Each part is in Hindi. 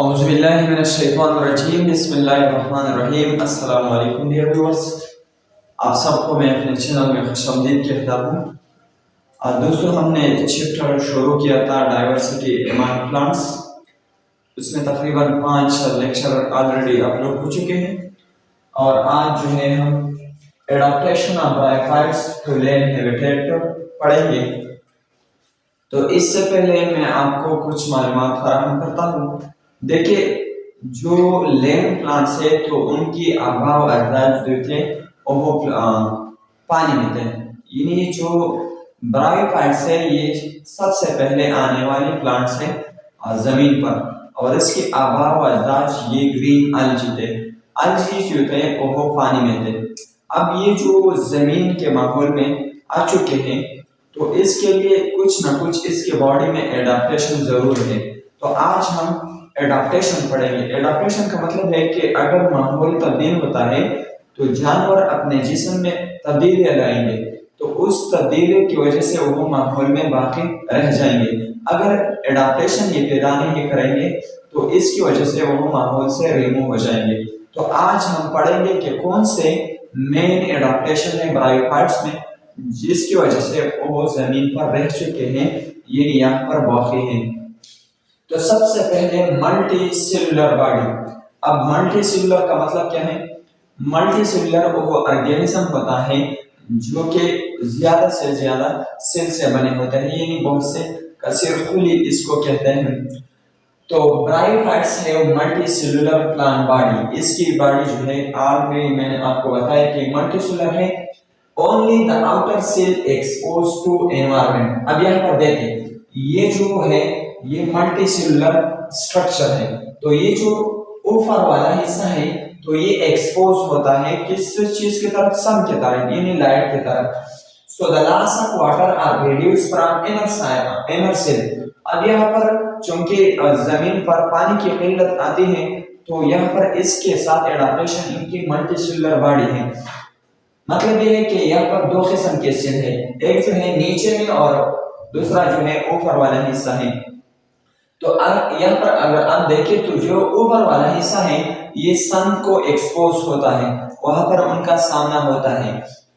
औज़ुबिल्लाहिमिनश्शैतानिर्रजीम बिस्मिल्लाहिर्रहमानिर्रहीम। अस्सलामु अलैकुम डियर व्यूअर्स, आप सबको मैं अपने चैनल में खुशामदीद कहता हूँ। दोस्तों, हमने चैप्टर शुरू किया था डाइवर्सिटी एमंग प्लांट्स। उसमें तकरीबन 5 लेक्चर ऑलरेडी अपलोड हो चुके हैं और आज जो है हम adaptation of bryophytes to land habitat पढ़ेंगे। तो इससे पहले मैं आपको कुछ मालूमात फराहम करता हूँ। देखिए, जो लैंड प्लांट्स है तो उनकी आबा व अजदाद जो थे वो पानी में थे। यानी जो ब्रायोफाइट्स है ये सबसे पहले आने वाले प्लांट्स है जमीन पर, और इसके आबा व अजदाद ये ग्रीन अलजी थे। अलजी जो थे वो पानी में थे। अब ये जो जमीन के माहौल में आ चुके हैं तो इसके लिए कुछ ना कुछ इसके बॉडी में एडाप्टेशन जरूर है। तो आज हम एडाप्टेशन पढ़ेंगे। एडाप्टेशन का मतलब है कि अगर माहौल तब्दील होता है तो जानवर अपने जिस्म में तब्दीलियां लाएंगे, तो उस तब्दीली की वजह से वो माहौल में बाकी रह जाएंगे। अगर एडाप्टेशन ये पैदा नहीं करेंगे तो इसकी वजह से वो माहौल से रिमूव हो जाएंगे। तो आज हम पढ़ेंगे कि कौन से मेन एडाप्टेशन है ब्रायोफाइट्स में जिसकी वजह से वो जमीन पर रह चुके हैं, ये यहाँ पर बाकी हैं। तो सबसे पहले मल्टी सेलुलर बॉडी। अब मल्टी सेलुलर का मतलब क्या है? मल्टी सेलुलर वो ऑर्गेनिज्म होता है जो कि ज्यादा से ज्यादा सेल से बने होते हैं, यानी बहुत से कसीरकुली इसको कहते हैं। तो ब्रायोफाइट्स है मल्टी सेलुलर प्लांट बॉडी। इसकी बॉडी जो है ऑलरेडी मैंने आपको बताया कि मल्टी सेलुलर है। Only the outer cell expose to environment. अब यहाँ पर देखें, ये जो है ये मल्टी सेलुलर स्ट्रक्चर है। तो ये जो ऊपर वाला हिस्सा है तो ये एक्सपोज होता है किस चीज की तरफ? सन की तरफ, यानी लाइट की तरफ। So the loss of water are reduced from inner cell. अब यहाँ पर चूंकि जमीन पर पानी की किल्लत आती है तो यहाँ पर इसके साथ एडाप्टेशन इनकी मल्टी सेलुलर बॉडी है। मतलब ये है कि यहाँ पर दो किस्म के सेल है, एक जो है नीचे है और दूसरा जो है ऊपर वाला हिस्सा है। तो यहाँ पर अगर आप देखें तो जो ऊपर वाला हिस्सा है ये सन को एक्सपोज होता है, वहां पर उनका सामना होता है,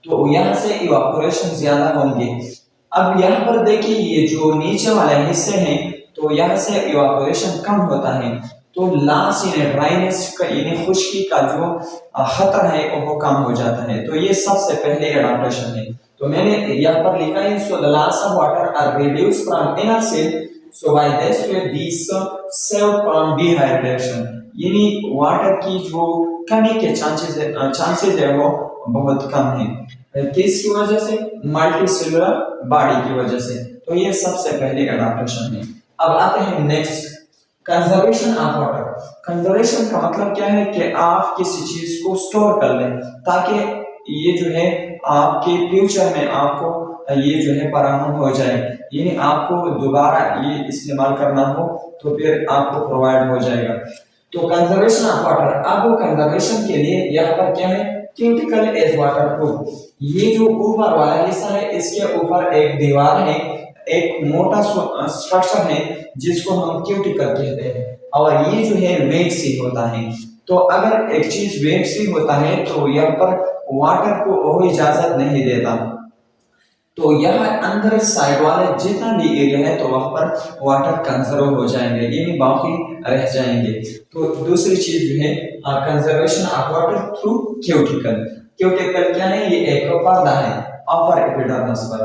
तो यहाँ से इवापोरेशन ज्यादा होंगे। अब यहाँ पर देखिए ये जो नीचे वाले हिस्से हैं तो यहाँ से इवापोरेशन कम होता है, तो लॉस इन ड्राइनेस का यानी खुश्की का जो खतरा है वो कम हो जाता है। तो ये सबसे पहले एडाप्टेशन है। तो मैंने यहाँ पर लिखा है so the loss of water are reduced from inner cell, so by this way these saved from dehydration। यानी वाटर की जो कमी के चांसेस है वो बहुत कम है। किसकी वजह से? मल्टी सेलुलर बॉडी की वजह से। तो ये सबसे पहले एडाप्टेशन है। अब आते हैं next, conservation of water. Conservation का मतलब क्या है कि आप किसी चीज को स्टोर कर लें ताकि ये जो है आपके फ्यूचर में आपको ये जो है फराहम हो जाए, यानी आपको दोबारा ये इस्तेमाल करना हो तो फिर आपको प्रोवाइड हो जाएगा। तो कंजर्वेशन ऑफ वाटर। अब कंजर्वेशन के लिए यहाँ पर क्या है? Cuticle as water proof. ये जो ऊपर वाला हिस्सा है इसके ऊपर एक दीवार है, एक मोटा स्ट्रक्चर है जिसको हम क्यूटिकल कहते हैं, और ये जो है वेग सी होता है। तो अगर एक चीज वेग सी होता है तो यहाँ पर वाटर को वो इजाजत नहीं देता, तो यहाँ अंदर साइड वाले जितना भी एरिया है तो वहां पर वाटर कंजर्व हो जाएंगे, यानी बाकी रह जाएंगे। तो दूसरी चीज जो है conservation of water through cuticle. Cuticle क्या है? ये एक पर्दा है अपर एपिडर्मिस पर।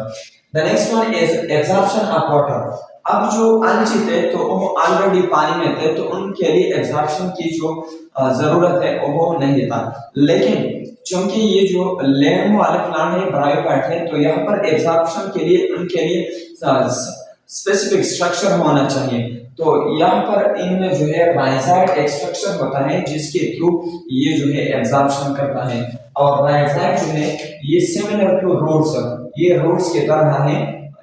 The next one is absorption of water. अब जो अलजी थे तो वो ऑलरेडी पानी में थे, तो उनके लिए एब्जॉर्प्शन की जो जरूरत है वो नहीं था। लेकिन क्योंकि ये जो लैंड वाले प्लांट है ब्रायोफाइट है तो यहाँ पर एब्जॉर्प्शन के लिए उनके लिए स्पेसिफिक स्ट्रक्चर होना चाहिए। तो यहाँ पर इनमें जो है राइजाइड एक स्ट्रक्चर होता है जिसके थ्रू ये जो है एब्जॉर्प्शन करता है, और राइजाइड जो है ये सिमिलर टू रूट्स, ये रूट्स की तरह है,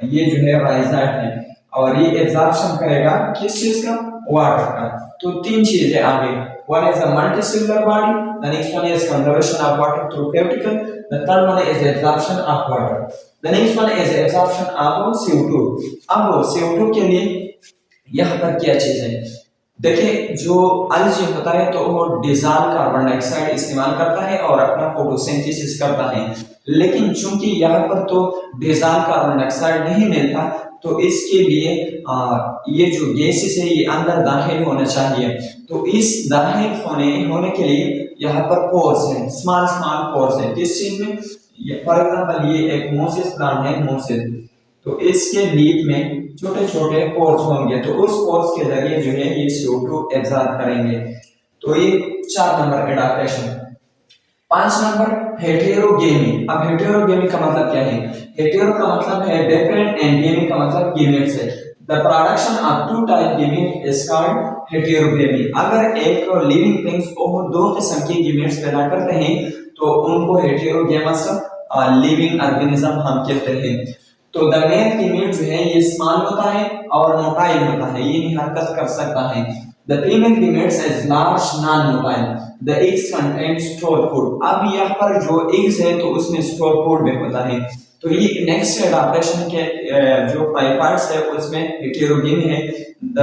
ये जो है राइजाइड है और ये एब्जॉर्प्शन करेगा किस चीज का? वाटर का। तो तीन चीजें आगे, one is a multicellular body, the next one is conservation of water through cuticle, the third one is absorption of water, the next one is absorption of CO2। अब CO2 के लिए यहाँ पर क्या चीज है? देखिए जो अलजी होता है तो वो डिजॉल्व कार्बन डाइऑक्साइड इस्तेमाल करता है और अपना फोटोसिंथेसिस करता है, लेकिन चूंकि यहाँ पर तो डिजॉल्व कार्बन डाइऑक्साइड नहीं मिलता तो इसके लिए ये जो गैसेस है ये अंदर दाखिल होना चाहिए। तो इस दाखिल होने के लिए यहाँ पर पोर्स है, स्मॉल स्मॉल पोर्स है। किस चीज में? फॉर एग्जांपल ये एक मोसिस प्लांट है, मोसिस, तो इसके लीफ में छोटे छोटे पोर्स होंगे, तो उस पोर्स के जरिए जो है ये CO2 एब्जॉर्ब करेंगे। तो ये 4 नंबर एडाप्टेशन। 5 नंबर हेटेरोगेमी। अब हेटेरोगेमी का मतलब क्या है? हेटेरो का मतलब है डिफरेंट एंड गेमी का मतलब गैमेट्स है। The production of two type gamete is called heterogamy. अगर एक लिविंग थिंग्स वो दो किस्म के गैमेट्स पैदा करते हैं तो उनको हेटेरोगेमस लिविंग ऑर्गेनिज्म हम कहते हैं। तो द मेल गैमेट जो है ये स्मॉल होता है और मोटाइल होता है, ये नहीं हरकत कर सकता है। The female gametes is large non motile, the eggs contain store food. अब यहाँ पर जो एग्स है तो उसमें स्टोर फूड भी होता है। तो ये नेक्स्ट एडाप्टेशन के जो पार्ट्स है उसमें हेटेरोगेमी है। द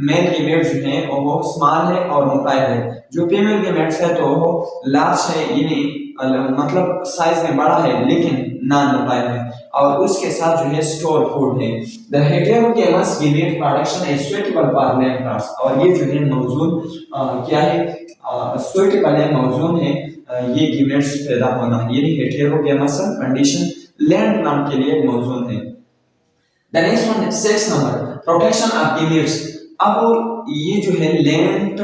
मेल गैमेट जो है वो स्मॉल है और मोटाइल है, जो फीमेल गैमेट्स है तो वो लार्ज है, यानी मतलब साइज में बड़ा है लेकिन नॉन मोटाइल है, और उसके साथ जो है स्टोर फूड है। The heterogamous gamete production is suitable for plant plants. और ये जो है मौजूद क्या है? सुइटेबल है, मौजूद है ये गैमेट्स पैदा होना, यानी हेटेरोगेमस कंडीशन लैंड प्लांट के लिए मौजूद है। The next one 6 number protection of gametes. अब ये जो है लैंड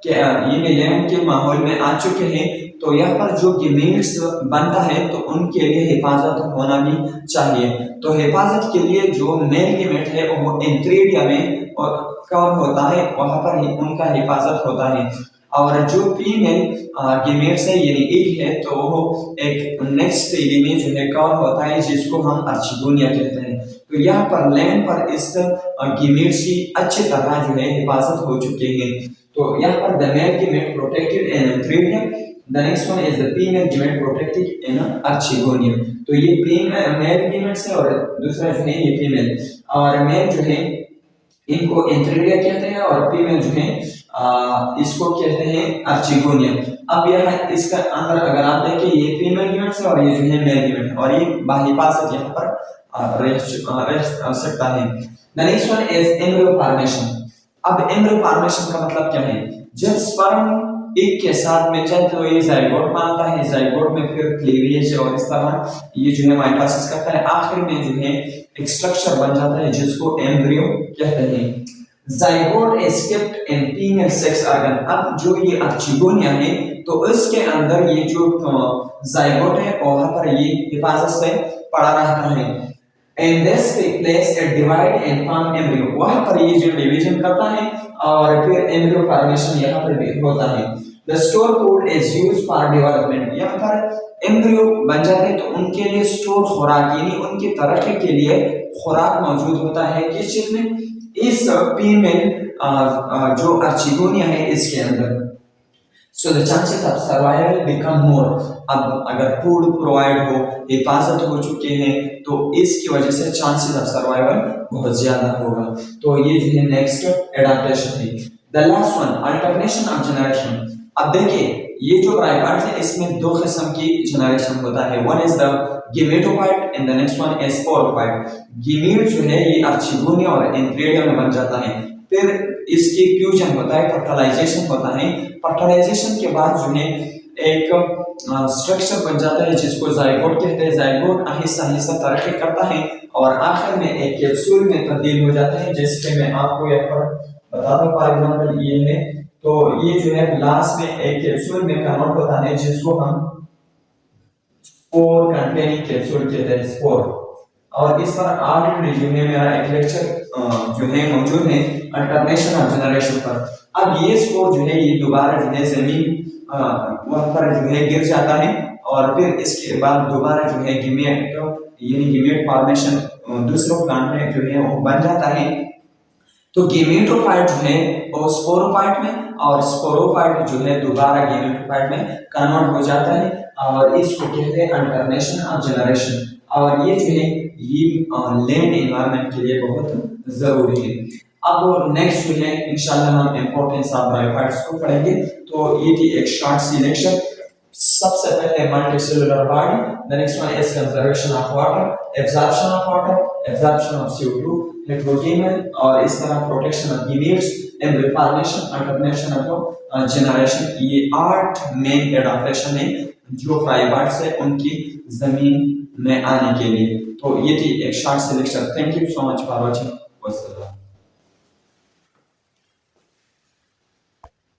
के ये लैंड के माहौल में आ चुके हैं, तो यहाँ पर जो गैमेट्स बनता है तो उनके लिए हिफाजत होना भी चाहिए। तो हिफाजत के लिए जो मेल गैमेट है वो एंथ्रेडिया में कवर होता है, वहां पर ही उनका हिफाजत होता है। और जो फीमेल गैमेट्स है यानी एग है तो वो एक नेक्स्ट स्टेज में जो है कवर होता है जिसको हम आर्चिगोनिया कहते हैं। तो यहाँ पर लैंड पर इस गैमेट्स की अच्छी तरह जो है हिफाजत हो चुके हैं। तो यहाँ पर the male gamete protected in antheridia, the next one is the female gamete protected in archegonia. तो ये मेल गैमेट्स है और दूसरा जो है ये फीमेल। और मेल जो है इनको एंथ्रेडिया कहते हैं और फीमेल जो है इसको कहते हैं आर्चिगोनिया। अब यह इसका अंदर अगर आप देखें ये फीमेल गैमेट्स है और ये जो है मेल गैमेट है, और ये बाहिफाजत यहाँ पर रह सकता है। The next one is embryo formation. अब एम्ब्रियो फॉर्मेशन का मतलब क्या है? जब स्पर्म एक के साथ मिल जाए तो ये जाइगोट बनता है, जाइगोट में फिर क्लीवेज और इस तरह ये जो है माइटोसिस करता है, आखिर में जो है एक स्ट्रक्चर बन जाता है जिसको एम्ब्रियो कहते हैं। Zygote is kept in female sex organ. अब जो ये आर्चिगोनिया है तो इसके अंदर ये जो जाइगोट है वहां पर ये हिफाजत से पड़ा रहता है। And this take place at divide and form embryo। वहां पर ये जो डिवीजन करता है और फिर एम्ब्रियो फॉर्मेशन यहाँ पर भी होता है। The store food is used for development। यहाँ पर एम्ब्रियो बन जाते हैं तो उनके लिए स्टोर खुराक यानी उनकी तरक्की के लिए खुराक मौजूद होता है। किस चीज में? इस फीमेल जो आर्चिगोनिया है इसके अंदर। So the chances of survival become more। अब अगर फूड प्रोवाइड हो, हिफाजत हो चुके हैं तो इसकी वजह से चांसेस ऑफ सर्वाइवल बहुत ज्यादा होगा। तो ये जो है नेक्स्ट एडाप्टेशन है। The last one alternation of generation. अब देखिए ये जो ट्राइपार्ट है इसमें दो किस्म की जनरेशन होता है। One is the gametophyte and the next one is sporophyte. Gamete जो है ये आर्चिगोनिया और एंथ्रेडिया में बन जाता है, फिर इसकी फ्यूजन होता है, फर्टिलाइजेशन होता है। फर्टिलाइजेशन के बाद जो है एक स्ट्रक्चर बन जाता है जिसको जाइगोट कहते हैं। जाइगोट आहिस्ता आहिस्ता तरक्की करता है और आखिर में एक कैप्सूल में तब्दील हो जाता है, जैसे मैं आपको यहाँ पर बता दूं। फॉर एग्जांपल ये है, तो ये जो है लास्ट में एक कैप्सूल में कन्वर्ट होता है जिसको हम स्पोर कंटेनिंग कैप्सूल कहते हैं, स्पोर। और इस पर ऑलरेडी जो है मेरा एक लेक्चर जो है मौजूद है अल्टरनेशन ऑफ जनरेशन पर। अब ये स्पोर जो है ये दोबारा जो है जमीन वहां पर जो है गिर जाता है और फिर इसके बाद दोबारा जो है गैमेट यानी गैमेट फॉर्मेशन दूसरे प्लांट में जो है वो बन जाता है। तो गैमेटोफाइट जो है वो स्पोरोफाइट में और स्पोरोफाइट जो है दोबारा गैमेटोफाइट में कन्वर्ट हो जाता है और इसको कहते हैं अल्टरनेशन ऑफ जनरेशन। और ये जो है ये लैंड एनवायरनमेंट के लिए बहुत जरूरी है। अब नेक्स्ट जो है इंशाल्लाह हम इंपॉर्टेंस ऑफ ब्रायोफाइट्स को पढ़ेंगे। तो ये थी एक शॉर्ट सी लेक्चर। सबसे पहले multicellular body, the next one is conservation of water, absorption of water, absorption of CO2, heterogeneous और इस तरह protection of gametes, embryo formation, alternation of generation. ये 8 मेन एडाप्टेशन है जो ब्रायोफाइट्स है उनकी जमीन में आने के लिए। तो ये थी एक शॉर्ट सी lecture. Thank you so much for watching.